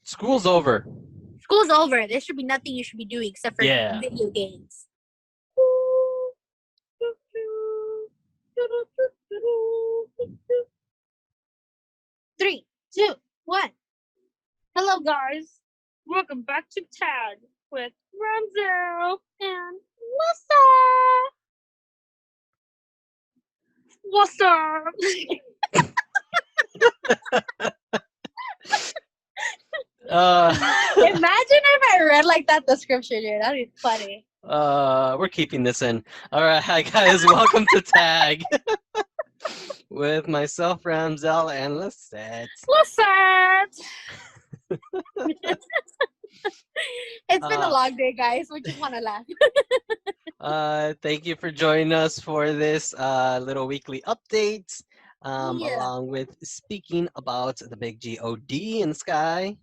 School's over. School's over. There should be nothing you should be doing except for Yeah. video games. 3, 2, 1. Hello, guys. Welcome back to T.A.G with Ramzel and What's up? Imagine if I read like that the scripture, dude. That'd be funny. We're keeping this in. All right, hi guys. Welcome to T.A.G with myself, Ramzel, and Lisette. It's been a long day, guys. We just want to laugh. Thank you for joining us for this little weekly update. Yeah. Along with speaking about the big God in the sky.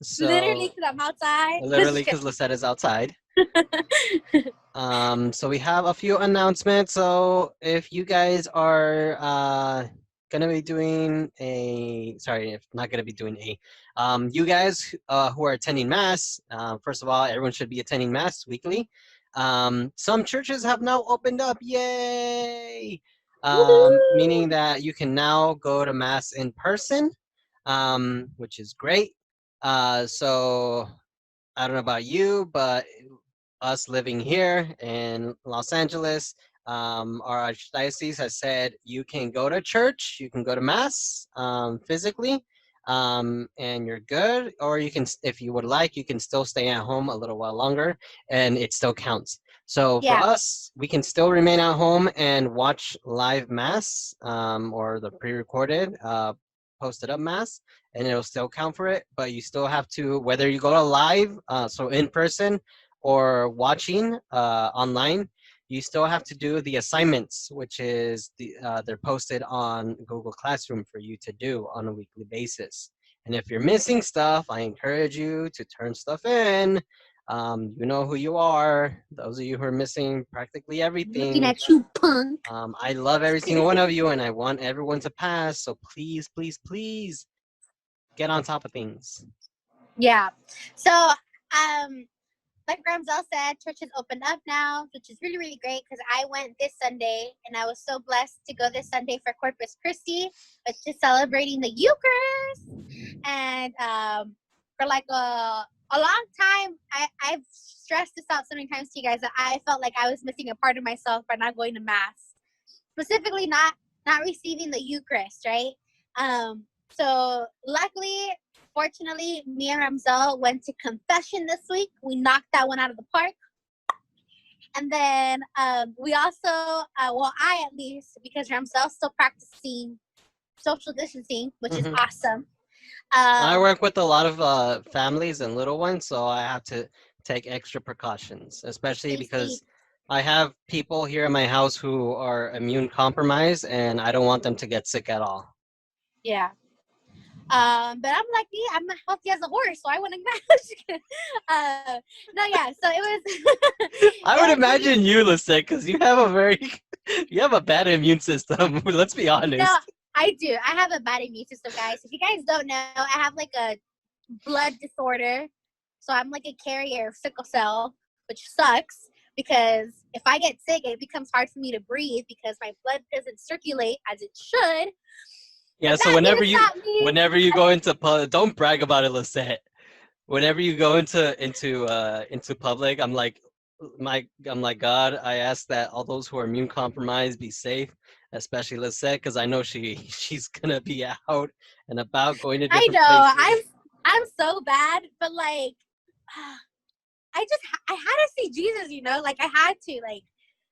So Literally, because I'm outside. literally because Lisette is outside. So we have a few announcements. So if you guys are gonna be doing if not gonna be doing you guys who are attending mass, first of all, everyone should be attending mass weekly. Some churches have now opened up, yay! Meaning that you can now go to mass in person, which is great. So I don't know about you, but us living here in Los Angeles, our archdiocese has said you can go to church, you can go to mass physically, and you're good. Or you can, if you would like, you can still stay at home a little while longer, and it still counts. So for us, we can still remain at home and watch live mass or the pre-recorded, posted up mass, and it'll still count for it. But you still have to, whether you go to live, so in person, or watching online, you still have to do the assignments, which is they're posted on Google Classroom for you to do on a weekly basis. And if you're missing stuff, I encourage you to turn stuff in. You know who you are. Those of you who are missing practically everything. Looking at you, punk. I love every single one of you, and I want everyone to pass. So please, please, please get on top of things. Yeah. So, like Ramzel said, church is opened up now, which is really, really great because I went this Sunday and I was so blessed to go this Sunday for Corpus Christi, which is celebrating the Eucharist. And for like a long time, I've stressed this out so many times to you guys that I felt like I was missing a part of myself by not going to mass, specifically not receiving the Eucharist, right? So luckily, fortunately, me and Ramzel went to confession this week. We knocked that one out of the park. And then we also, I at least, because Ramzel's still practicing social distancing, which is awesome. I work with a lot of families and little ones, so I have to take extra precautions, especially because I have people here in my house who are immune compromised, and I don't want them to get sick at all. Yeah. But I'm like me, I'm healthy as a horse, so I wouldn't match. No, yeah, so it was. I would imagine you, Lisette, because you have you have a bad immune system. Let's be honest. No, I do. I have a bad immune system, guys. If you guys don't know, I have like a blood disorder, so I'm like a carrier of sickle cell, which sucks because if I get sick, it becomes hard for me to breathe because my blood doesn't circulate as it should. Yeah, so whenever you go into don't brag about it, Lisette. Whenever you go into public, I'm like God, I ask that all those who are immune compromised be safe, especially Lisette, because I know she's gonna be out and about going to different places. I'm so bad, but like I had to see Jesus, like I had to, like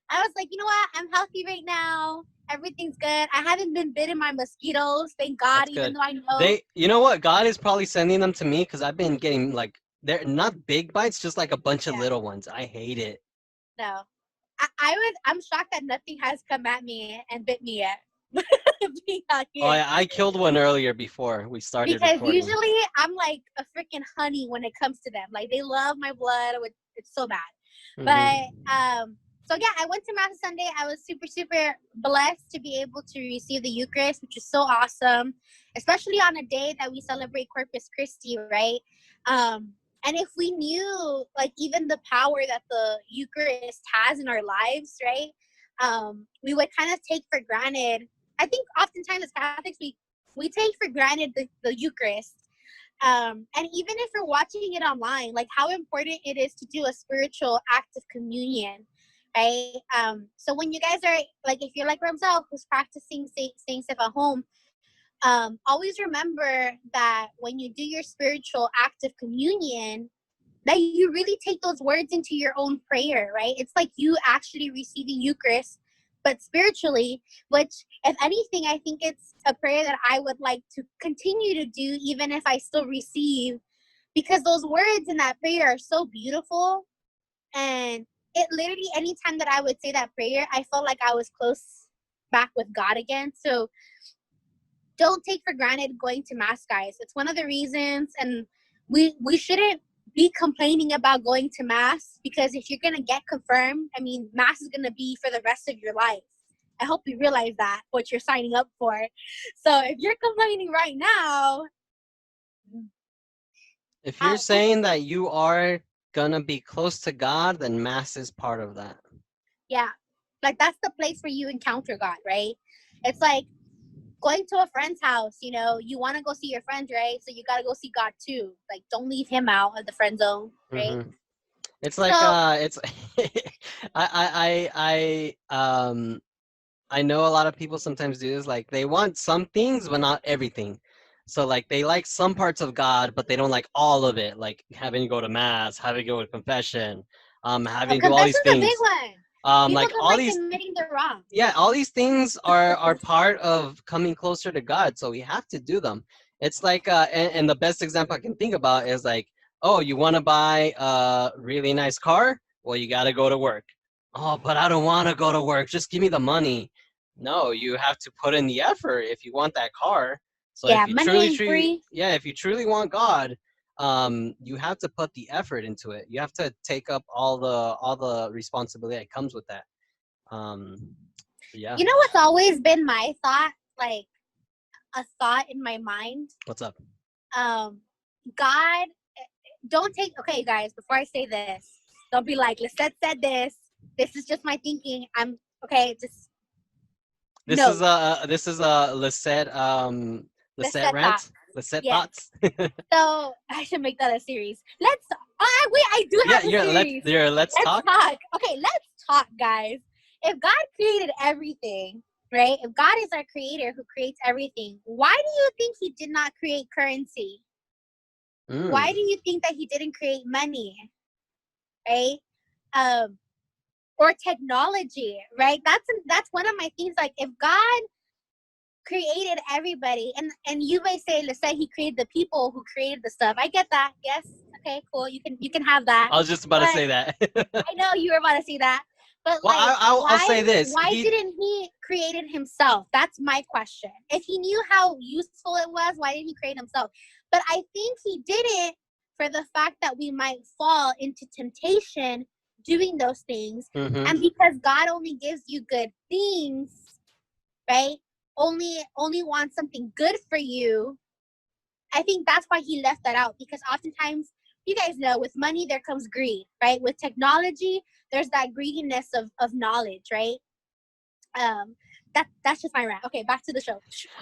I was like, you know what? I'm healthy right now. Everything's good. I haven't been bitten by mosquitoes, thank God. That's even good. though I know You know what? God is probably sending them to me because I've been getting like they're not big bites, just like a bunch of little ones. I hate it. No, I'm shocked that nothing has come at me and bit me yet. I killed one earlier before we started because recording. usually I'm like a freaking honey when it comes to them. Like they love my blood. It's so bad. But So yeah, I went to Mass Sunday. I was super, super blessed to be able to receive the Eucharist, which is so awesome, especially on a day that we celebrate Corpus Christi, right? And if we knew, like, even the power that the Eucharist has in our lives, right? We would kind of take for granted. I think oftentimes as Catholics, we take for granted the Eucharist. And even if we're watching it online, like how important it is to do a spiritual act of communion, right? So when you guys are like, if you're like Ramsel, who's practicing staying safe at home, always remember that when you do your spiritual act of communion, that you really take those words into your own prayer, right? It's like you actually receiving Eucharist, but spiritually, which, if anything, I think it's a prayer that I would like to continue to do, even if I still receive, because those words in that prayer are so beautiful. And it literally, anytime that I would say that prayer, I felt like I was close back with God again. So don't take for granted going to mass, guys. It's one of the reasons, and we shouldn't be complaining about going to mass, because if you're gonna get confirmed, I mean, mass is gonna be for the rest of your life. I hope you realize that what you're signing up for. So if you're complaining right now, If you're how saying that you are gonna be close to God, then mass is part of that. yeah, like that's the place where you encounter God, right? It's like going to a friend's house. You want to go see your friends, right? So you got to go see God too. Like, don't leave him out of the friend zone, right? Hmm. It's like So it's I I know a lot of people sometimes do this, like they want some things but not everything. So like they like some parts of God, but they don't like all of it, like having to go to mass, having to go to confession, having to do all these confession's a big things. one. People Like don't all like these, admitting they're wrong. yeah, all these things are part of coming closer to God, so we have to do them. It's like and the best example I can think about is like, oh, you want to buy a really nice car? Well, you got to go to work. Oh, but I don't want to go to work, just give me the money. No, you have to put in the effort if you want that car. So Yeah, if you money truly ain't free. yeah, if you truly want God, you have to put the effort into it. You have to take up all the responsibility that comes with that. um, yeah. You know what's always been my thought? Like, a thought in my mind. What's up? Um, God, don't take. Okay, guys. Before I say this, don't be like, Lisette said this. This is just my thinking. I'm okay. Just no. This is a Lisette Lisette thought. rant. Lisette Yes. thoughts. So I should make that a series. Let's. Wait, I do Yeah, have a yeah. series. Let's Let's talk. talk. Okay, let's talk, guys. If God created everything, right? If God is our creator who creates everything, why do you think He did not create currency? Why do Mm. you think that He didn't create money, right? Um, or technology, right? That's one of my things. Like, if God created everybody, and you may say, let's say He created the people who created the stuff. I get that. Yes. Okay. Cool. You can have that. I was just about to But say that. I know you were about to say that. But Well, like, I'll why say this. why He. didn't He created Himself? That's my question. If He knew how useful it was, why didn't He create Himself? But I think He did it for the fact that we might fall into temptation doing those things. Hmm. And because God only gives you good things, right? Only wants something good for you. I think that's why He left that out, because oftentimes, you guys know, with money there comes greed, right? With technology, there's that greediness of knowledge, right? Um, that's just my rant. Okay, back to the show.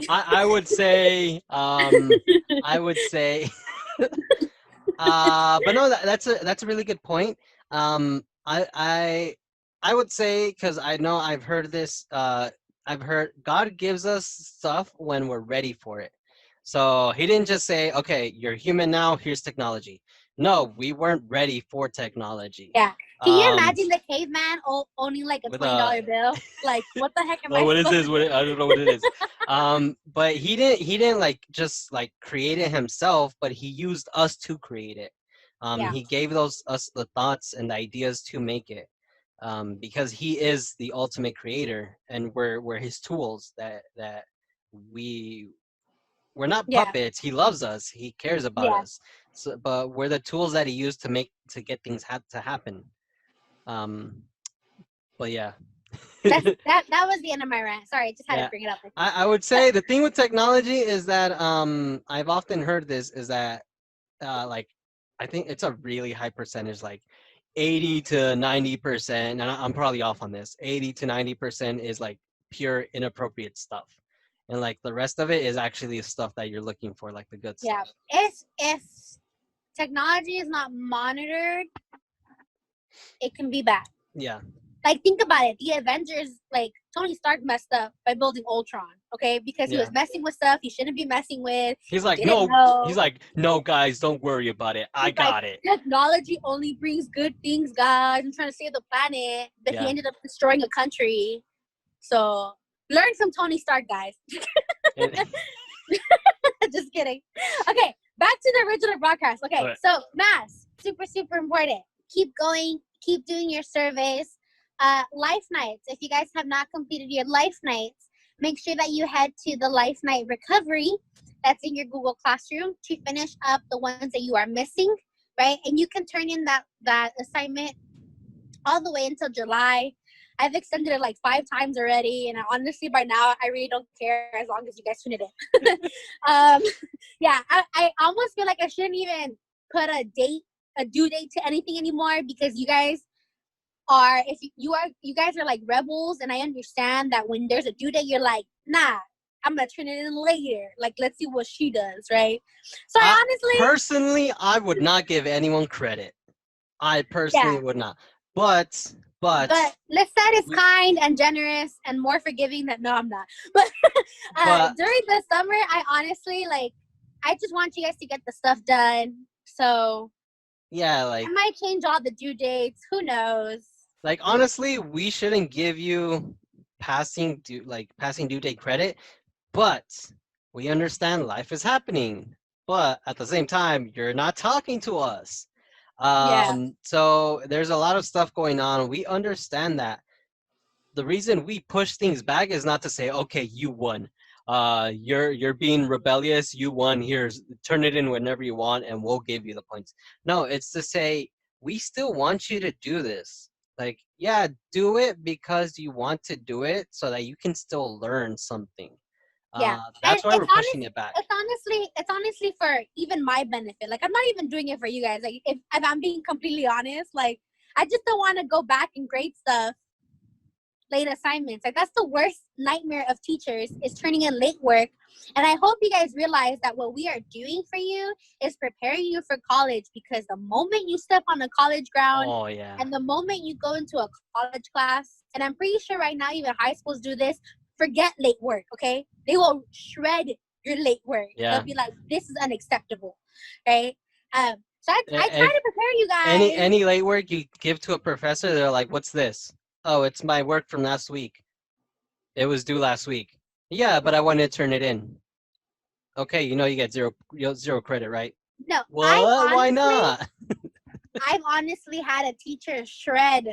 I would say I would say but no, that's a really good point. Um, I I I would say, because I know I've heard this. I've heard God gives us stuff when we're ready for it. So He didn't just say, "Okay, you're human now. Here's technology." No, we weren't ready for technology. Yeah. Can you Um, imagine the caveman owning like a with $20 bill? Like, what the heck am I what is supposed this? to What do? I don't know what it is. But he didn't like just like create it himself, but he used us to create it. Yeah. He gave those us the thoughts and the ideas to make it. Because he is the ultimate creator, and we're his tools. That we we're not Yeah. puppets. He loves us. He cares about Yeah. us. So, but we're the tools that he used to get things to happen. Um, But yeah. That was the end of my rant. Sorry, I just had to Yeah. bring it up. I would say the thing with technology is that I've often heard this is that like I think it's a really high percentage, like 80 to 90%, and I'm probably off on this. 80 to 90% is like pure inappropriate stuff. And like the rest of it is actually stuff that you're looking for, like the good Yeah, stuff. if technology is not monitored, it can be bad. Yeah. Like, think about it. The Avengers, like, Tony Stark messed up by building Ultron, okay? Because he Yeah. was messing with stuff he shouldn't be messing with. He's He like, didn't no, know. he's like, no, guys, don't worry about it. I He's like, got it. technology only brings good things, guys. I'm trying to save the planet. But he Yeah. ended up destroying a country. So, learn from Tony Stark, guys. And, Just kidding. Okay, back to the original broadcast. Okay, okay. so mass, super, super important. Keep going, keep doing your surveys. Life nights. If you guys have not completed your life nights, make sure that you head to the life night recovery that's in your Google Classroom to finish up the ones that you are missing, right? And you can turn in that assignment all the way until July. I've extended it like 5 times already, and honestly, by now, I really don't care as long as you guys finish it. um, yeah, I almost feel like I shouldn't even put a due date to anything anymore because you guys are, if you guys are like rebels, and I understand that when there's a due date, you're like, nah, I'm gonna turn it in later. Like, let's see what she does, right? So I I honestly, personally, I would not give anyone credit. I personally yeah. would not. But But Lisette is we, kind and generous and more forgiving than no, I'm not. But but during the summer, I honestly like. I just want you guys to get the stuff done. So yeah, I might change all the due dates. Who knows? like honestly, we shouldn't give you passing due date credit, but we understand life is happening. But at the same time, you're not talking to us. Yeah, So there's a lot of stuff going on. We understand that. The reason we push things back is not to say, okay, you won. You're being rebellious. You won. Here's turn it in whenever you want, and we'll give you the points. No, it's to say we still want you to do this. Like, yeah, do it because you want to do it, so that you can still learn something. yeah. And That's why we're pushing it back. it's honestly for even my benefit. Like, I'm not even doing it for you guys. Like, if I'm being completely honest, like, I just don't want to go back and grade stuff late assignments. Like, that's the worst nightmare of teachers, is turning in late work. And I hope you guys realize that what we are doing for you is preparing you for college, because the moment you step on the college ground Oh yeah, and the moment you go into a college class, and I'm pretty sure right now even high schools do this, forget late work, okay? They will shred your late work. They'll yeah. be like, this is unacceptable, right? So I try If to prepare you any guys. any late work you give to a professor, they're like, "What's this?" Oh, it's my work from last week. It was due last week. Yeah, but I wanted to turn it in. Okay, you get zero credit, right? No, What? Why not? I've honestly had a teacher shred,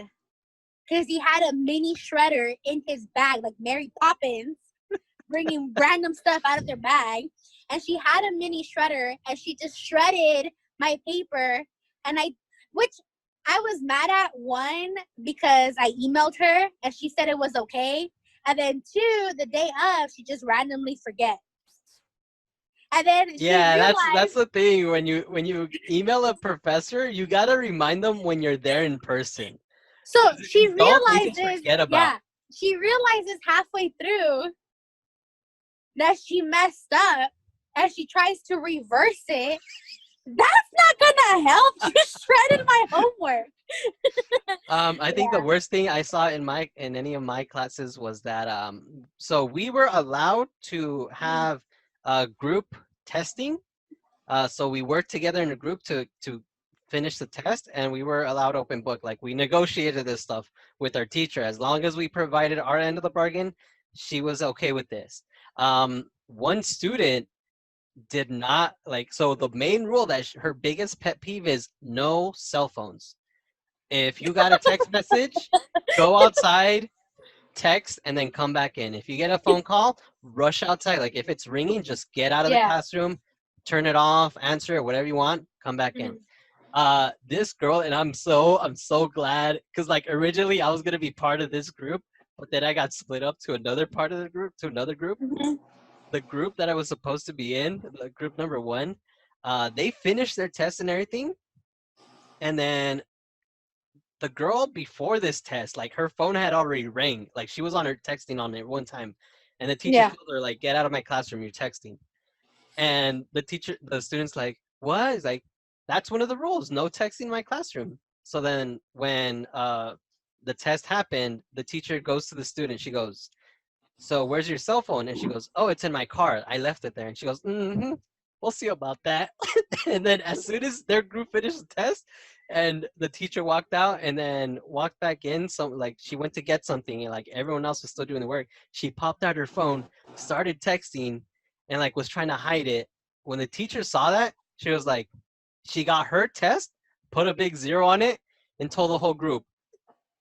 because he had a mini shredder in his bag, like Mary Poppins, bringing random stuff out of their bag. And she had a mini shredder, and she just shredded my paper. And which I was mad at, one, because I emailed her and she said it was okay. And then two, the day of, she just randomly forget. And then she Yeah, that's realized, the thing. When you email a professor, you gotta remind them when you're there in person. so Because if she you don't, they just realizes, forget about. yeah, she realizes halfway through that she messed up, and she tries to reverse it. That's not gonna help. You shredded my homework. I think the Yeah. worst thing I saw in any of my classes was that so we were allowed to have group testing. So we worked together in a group to finish the test, and we were allowed open book. Like we negotiated this stuff with our teacher. As long as we provided our end of the bargain, she was okay with this. One student did not like. So the main rule that her biggest pet peeve is no cell phones. If you got a text message, go outside, text, and then come back in. If you get a phone call, rush outside. Like if it's ringing, just get out of the Yeah. classroom, turn it off, answer it, whatever you want, come back in. Mhm. This girl, and I'm so glad because like originally I was gonna be part of this group, but then I got split up to another part of the group, to another group. Mhm. The group that I was supposed to be in, the group number one, they finished their test and everything, and then the girl before this test, like her phone had already rang, like she was on her texting on it one time, and the teacher Yeah. told her like, "Get out of my classroom, you're texting." And the student's like, "What?" He's like, "That's one of the rules, no texting in my classroom." So then when the test happened, the teacher goes to the student. She goes, "So where's your cell phone?" And she goes, "Oh, it's in my car. I left it there." And she goes, "Mm-hmm. We'll see about that." And then as soon as their group finished the test, and the teacher walked out and then walked back in, so like she went to get something, and like everyone else was still doing the work. She popped out her phone, started texting, and like was trying to hide it. When the teacher saw that, she was like, she got her test, put a big zero on it, and told the whole group,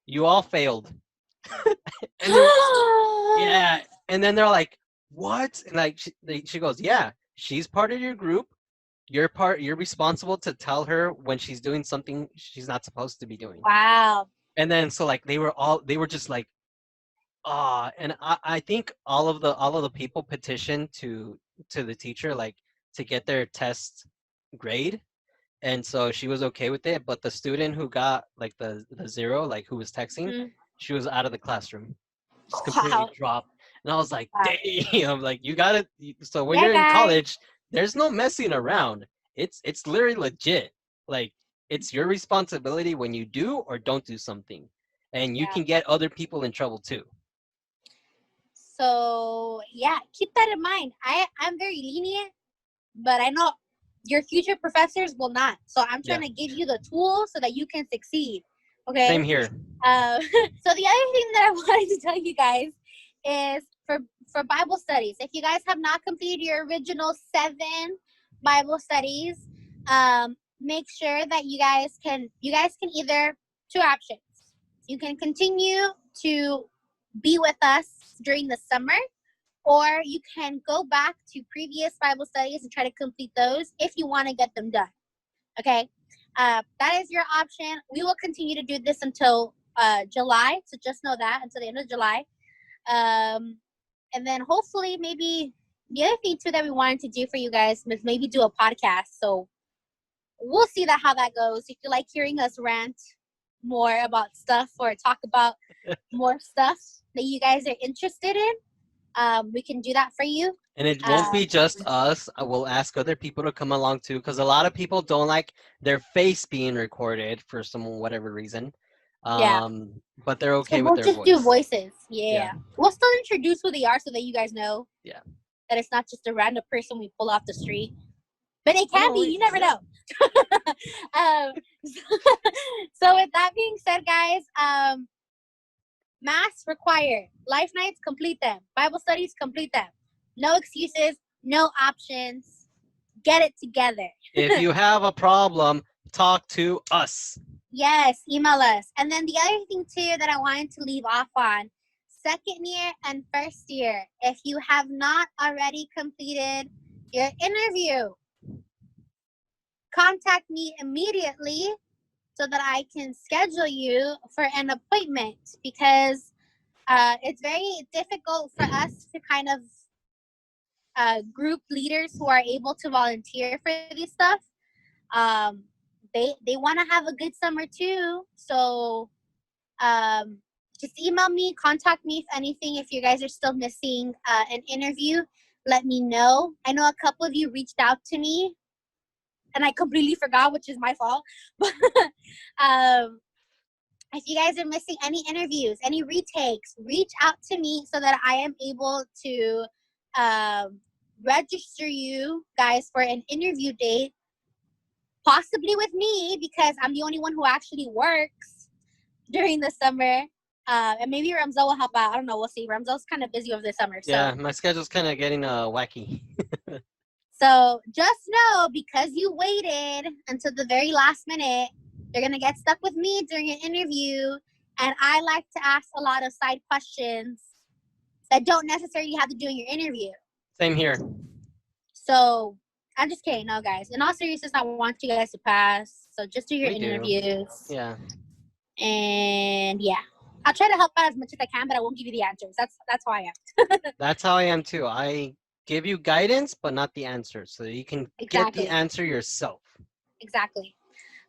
"You all failed." And they're yeah, and then they're like, "What?" And like she goes, "Yeah, she's part of your group. You're responsible to tell her when she's doing something she's not supposed to be doing." Wow. And then so like they were just like, "Ah," and I think all of the people petitioned to the teacher like to get their test grade, and so she was okay with it. But the student who got like the zero, like who was texting, Mhm. she was out of the classroom, just completely Wow. dropped. And I was like, Wow. damn, like you gotta. So when Yeah, you're in guys. college, there's no messing around. It's literally legit. Like it's your responsibility when you do or don't do something, and you Yeah. can get other people in trouble too. So yeah, keep that in mind. I'm very lenient, but I know your future professors will not. So I'm Yeah, trying to give you the tools so that you can succeed. same Okay. here. So the other thing that I wanted to tell you guys is for Bible studies. If you guys have not completed your original 7 Bible studies, make sure that you guys can either two options. You can continue to be with us during the summer, or you can go back to previous Bible studies and try to complete those if you want to get them done. Okay, that is your option. We will continue to do this until July, so just know that until the end of July. And then hopefully, maybe the other thing too that we wanted to do for you guys was maybe do a podcast. So we'll see that how that goes. If you like hearing us rant more about stuff or talk about more stuff that you guys are interested in, we can do that for you. And it won't Um, be just us. I will ask other people to come along too, because a lot of people don't like their face being recorded for some whatever reason. yeah. But they're So okay with we'll their just do voice. voices. Yeah, Yeah. We'll still introduce who they are so that you guys know yeah. that it's not just a random person we pull off the street. But it Oh can no, be. we You never yeah. know. um, so with that being said, guys, mass required. Life nights, complete them. Bible studies, complete them. No excuses, no options. Get it together. If you have a problem, talk to us. Yes, email us. And then the other thing too that I wanted to leave off on, second year and first year, if you have not already completed your interview, contact me immediately so that I can schedule you for an appointment, because it's very difficult for us to kind of group leaders who are able to volunteer for this stuff. Um, they want to have a good summer too, so um, just email me, contact me if anything. If you guys are still missing an interview, let me know. I know a couple of you reached out to me and I completely forgot, which is my fault. But um, if you guys are missing any interviews, any retakes, reach out to me so that I am able to um, register you guys for an interview date, possibly with me because I'm the only one who actually works during the summer. And maybe Ramzel will help out. I don't know. We'll see. Ramzel's kind of busy over the summer. Yeah, So my schedule's kind of getting wacky. just know, because you waited until the very last minute, you're going to get stuck with me during an interview. And I like to ask a lot of side questions that don't necessarily have to do in your interview. Same here. So I'm just kidding. No, guys. In all seriousness, I want you guys to pass. So just do your We do. interviews. Yeah. And yeah. I'll try to help out as much as I can, but I won't give you the answers. That's how I am. That's how I am too. I give you guidance, but not the answer. So you can get the Exactly. answer yourself. Exactly.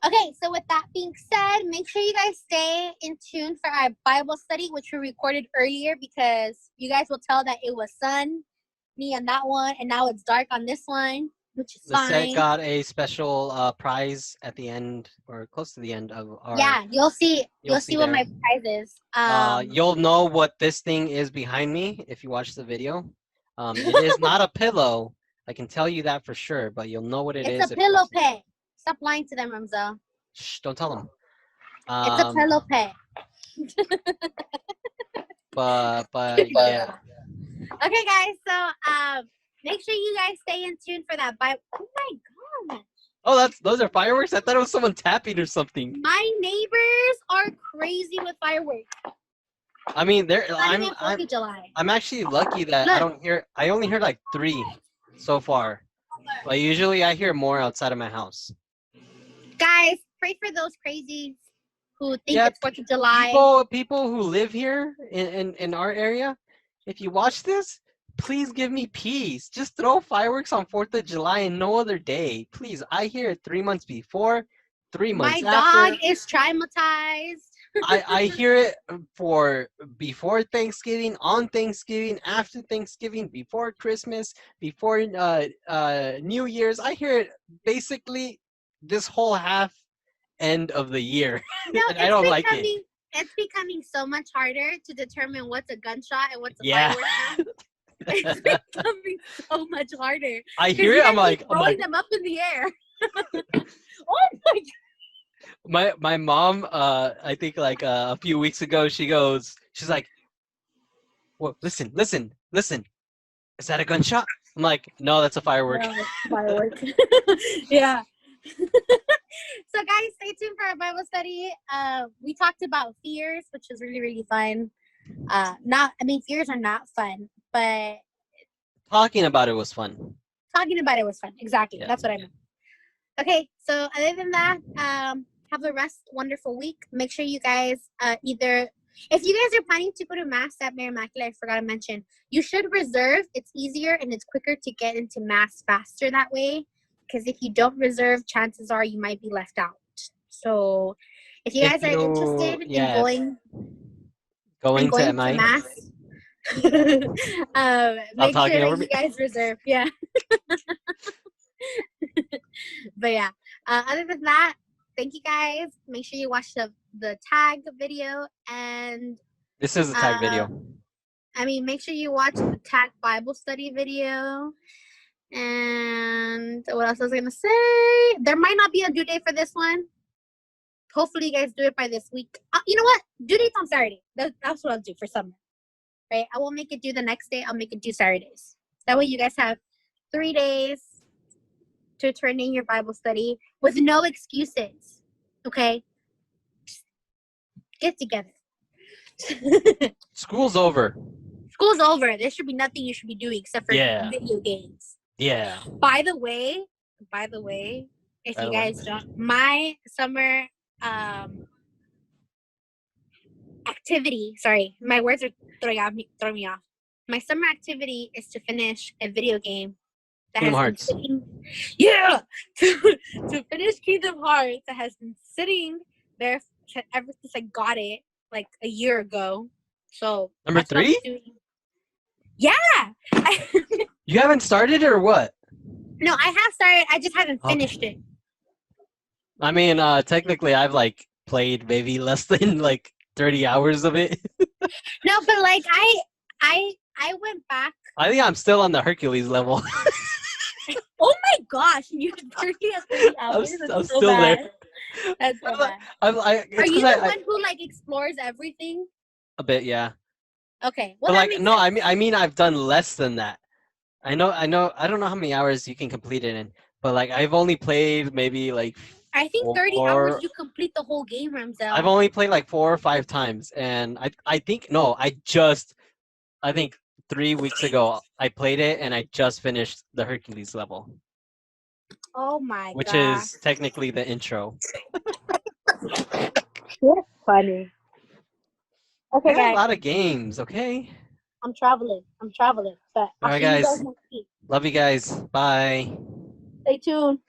Okay, so with that being said, make sure you guys stay in tune for our Bible study, which we recorded earlier because you guys will tell that it was sunny on that one, and now it's dark on this one, which is The set fine. got a special prize at the end or close to the end of our. Yeah, you'll see. You'll You'll see see what there. my prize is. You'll know what this thing is behind me if you watch the video. It is not a pillow. I can tell you that for sure, but you'll know what it it's a is if you pillow watch the video. pet. Stop lying to them, Ramzo. Shh, don't tell them. It's a pillow pet. But yeah, Okay, guys. So make sure you guys stay in tune for that. Oh my god. oh, those are fireworks. I thought it was someone tapping or something. My neighbors are crazy with fireworks. I mean, Not even 4th of July. I'm actually lucky that I Look, don't hear. I only heard like 3 so far. But usually I hear more outside of my house. guys, pray for those crazies who think Yeah, it's 4th of July. people who live here in our area, if you watch this, please give me peace. Just throw fireworks on 4th of July and no other day. Please, I hear it 3 months before, three My months dog after. is traumatized. I hear it for before Thanksgiving, on Thanksgiving, after Thanksgiving, before Christmas, before New Year's. I hear it basically this whole half end of the year, No, and I don't like it. it's becoming so much harder to determine what's a gunshot and what's a Yeah, firework now. It's becoming so much harder I because hear you it. guys keep I'm throwing like, them up in the air. Oh my my mom. I think like a few weeks ago, she's like, "What? Listen, listen, listen. Is that a gunshot?" I'm like, "No, that's a firework." god, firework. Yeah. So guys, stay tuned for our Bible study. We talked about fears, which was really, really fun. Fears are not fun, but Talking about it was fun. talking about it was fun. Exactly. Yeah. That's what I meant. Okay, so other than that, have a wonderful week. Make sure you guys either, if you guys are planning to go to Mass at Mary Immaculate, I forgot to mention, you should reserve. It's easier and it's quicker to get into Mass faster that way. Because if you don't reserve, chances are you might be left out. So if you If guys are you, interested in yeah, going to going to MI, Mass, stop make sure talking over that me. you guys reserve. Yeah. But yeah, other than that, thank you guys. Make sure you watch the tag video, and This is a tag video. make sure you watch the tag Bible study video. And what else was I gonna say? There might not be a due date for this one. Hopefully, you guys do it by this week. You know what? Due date's on Saturday. That's what I'll do for summer. Right? I won't make it due the next day. I'll make it due Saturdays. That way, you guys have 3 days to turn in your Bible study with no excuses. Okay? Just get together. School's over. School's over. There should be nothing you should be doing except for Yeah. video games. Yeah. By the way, if By you the way. guys don't, my summer activity, sorry, my words are throwing me off. My summer activity is to finish a video game that Kingdom has been Hearts. sitting, yeah, to finish Kingdom Hearts that has been sitting there ever since I got it like a year ago. So Number that's what I'll be 3? doing. Yeah. You haven't started it or what? No, I have started. I just haven't finished Okay. it. I mean, technically, I've like played maybe less than like 30 hours of it. No, but like I went back. I think I'm still on the Hercules level. Oh my gosh, you 30 hours. That's I'm so still bad. there. That's so bad. Are It's you because the one who like explores everything? a bit, yeah. Okay, well But that like, makes no, sense. I mean, I've done less than that. I know, I don't know how many hours you can complete it in, but like, I've only played maybe like I think 30 hours 4. you complete the whole game, I've Ramzel. only played like 4 or 5 times, and I think no, I think 3 weeks ago I played it, and I just finished the Hercules level. Oh my which god. is technically the intro. You're funny. I Okay, got a guys. lot of games. Okay. I'm traveling. I'm traveling. But All I'll right, see you guys guys. next week. Love you guys. Bye. Stay tuned.